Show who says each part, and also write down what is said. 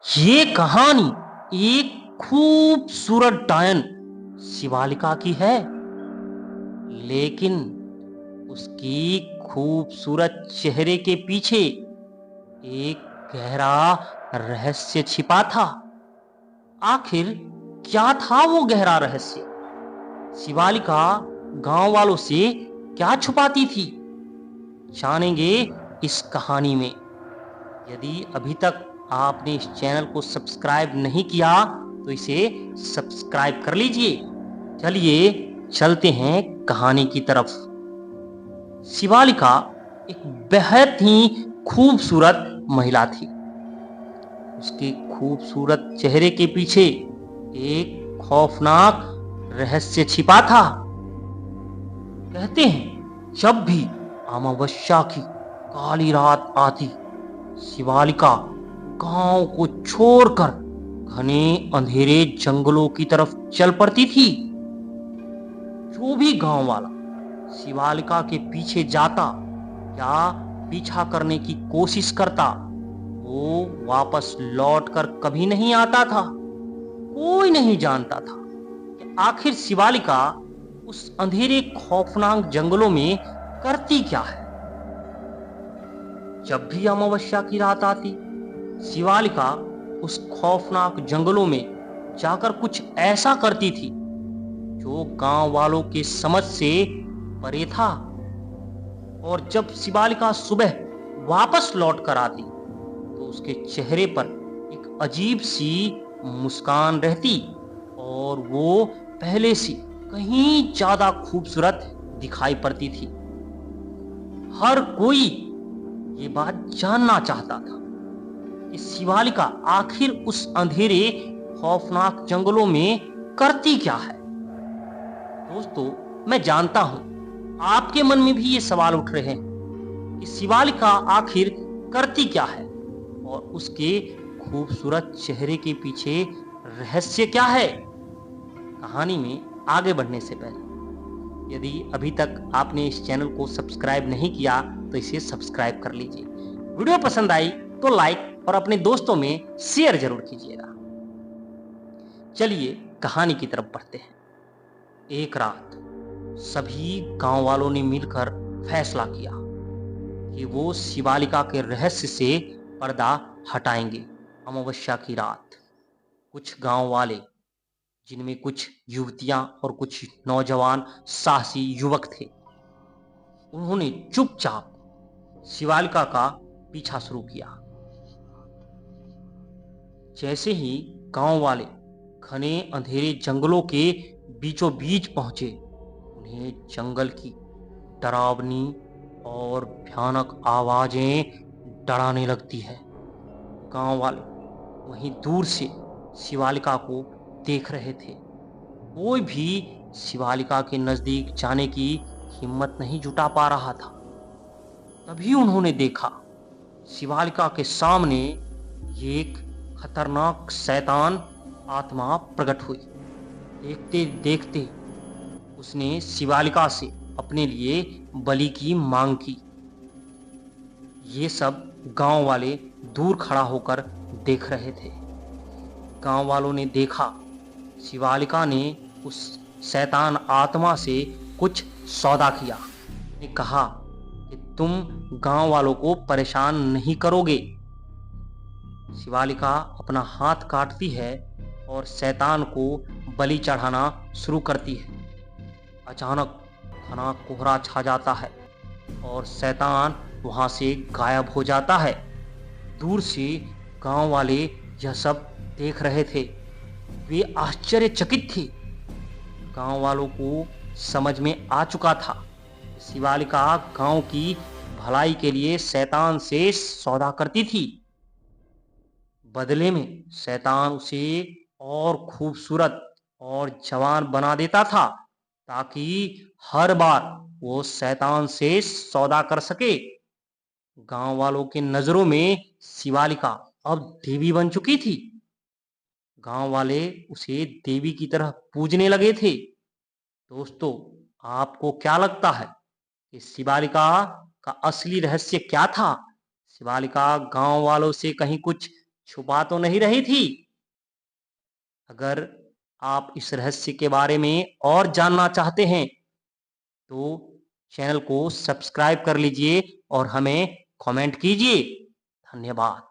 Speaker 1: ये कहानी एक खूबसूरत डायन शिवालिका की है, लेकिन उसकी खूबसूरत चेहरे के पीछे एक गहरा रहस्य छिपा था। आखिर क्या था वो गहरा रहस्य? शिवालिका गांव वालों से क्या छुपाती थी? जानेंगे इस कहानी में। यदि अभी तक आपने इस चैनल को सब्सक्राइब नहीं किया तो इसे सब्सक्राइब कर लीजिए। चलिए चलते हैं कहानी की तरफ। शिवालिका एक बेहद ही खूबसूरत महिला थी। उसके खूबसूरत चेहरे के पीछे एक खौफनाक रहस्य छिपा था। कहते हैं जब भी अमावस्या की काली रात आती, शिवालिका गांव को छोड़कर घने अंधेरे जंगलों की तरफ चल पड़ती थी। जो भी गांव वाला शिवालिका के पीछे जाता या पीछा करने की कोशिश करता, वो वापस लौटकर कभी नहीं आता था। कोई नहीं जानता था कि आखिर शिवालिका उस अंधेरे खौफनाक जंगलों में करती क्या है। जब भी अमावस्या की रात आती, शिवालिका उस खौफनाक जंगलों में जाकर कुछ ऐसा करती थी जो गांव वालों के समझ से परे था। और जब शिवालिका सुबह वापस लौट कर आती तो उसके चेहरे पर एक अजीब सी मुस्कान रहती और वो पहले से कहीं ज्यादा खूबसूरत दिखाई पड़ती थी। हर कोई ये बात जानना चाहता था कि शिवालिका आखिर उस अंधेरे खौफनाक जंगलों में करती क्या है। दोस्तों, मैं जानता हूं आपके मन में भी ये सवाल उठ रहे हैं कि शिवालिका आखिर करती क्या है और उसके खूबसूरत चेहरे के पीछे रहस्य क्या है। कहानी में आगे बढ़ने से पहले यदि अभी तक आपने इस चैनल को सब्सक्राइब नहीं किया तो इसे सब्सक्राइब कर लीजिए। वीडियो पसंद आई तो लाइक और अपने दोस्तों में शेयर जरूर कीजिएगा। चलिए कहानी की तरफ बढ़ते हैं। एक रात सभी गांव वालों ने मिलकर फैसला किया कि वो शिवालिका के रहस्य से पर्दा हटाएंगे। अमावस्या की रात कुछ गांव वाले, जिनमें कुछ युवतियां और कुछ नौजवान साहसी युवक थे, उन्होंने चुपचाप शिवालिका का पीछा शुरू किया। जैसे ही गांव वाले घने अंधेरे जंगलों के बीचों बीच पहुंचे, उन्हें जंगल की डरावनी और भयानक आवाजें डराने लगती है। गांव वाले वहीं दूर से शिवालिका को देख रहे थे। कोई भी शिवालिका के नजदीक जाने की हिम्मत नहीं जुटा पा रहा था। तभी उन्होंने देखा शिवालिका के सामने एक खतरनाक शैतान आत्मा प्रकट हुई। देखते देखते उसने शिवालिका से अपने लिए बलि की मांग की। ये सब गांव वाले दूर खड़ा होकर देख रहे थे। गांव वालों ने देखा शिवालिका ने उस शैतान आत्मा से कुछ सौदा किया। ने कहा कि तुम गांव वालों को परेशान नहीं करोगे। शिवालिका अपना हाथ काटती है और शैतान को बलि चढ़ाना शुरू करती है। अचानक घना कोहरा छा जाता है और शैतान वहां से गायब हो जाता है। दूर से गांव वाले यह सब देख रहे थे। वे आश्चर्यचकित थे। गांव वालों को समझ में आ चुका था शिवालिका गांव की भलाई के लिए शैतान से सौदा करती थी। बदले में शैतान उसे और खूबसूरत और जवान बना देता था ताकि हर बार वो शैतान से सौदा कर सके। गांव वालों के नजरों में शिवालिका अब देवी बन चुकी थी। गांव वाले उसे देवी की तरह पूजने लगे थे। दोस्तों, आपको क्या लगता है कि शिवालिका का असली रहस्य क्या था? शिवालिका गांव वालों से कहीं कुछ छुपा तो नहीं रही थी? अगर आप इस रहस्य के बारे में और जानना चाहते हैं तो चैनल को सब्सक्राइब कर लीजिए और हमें कमेंट कीजिए। धन्यवाद।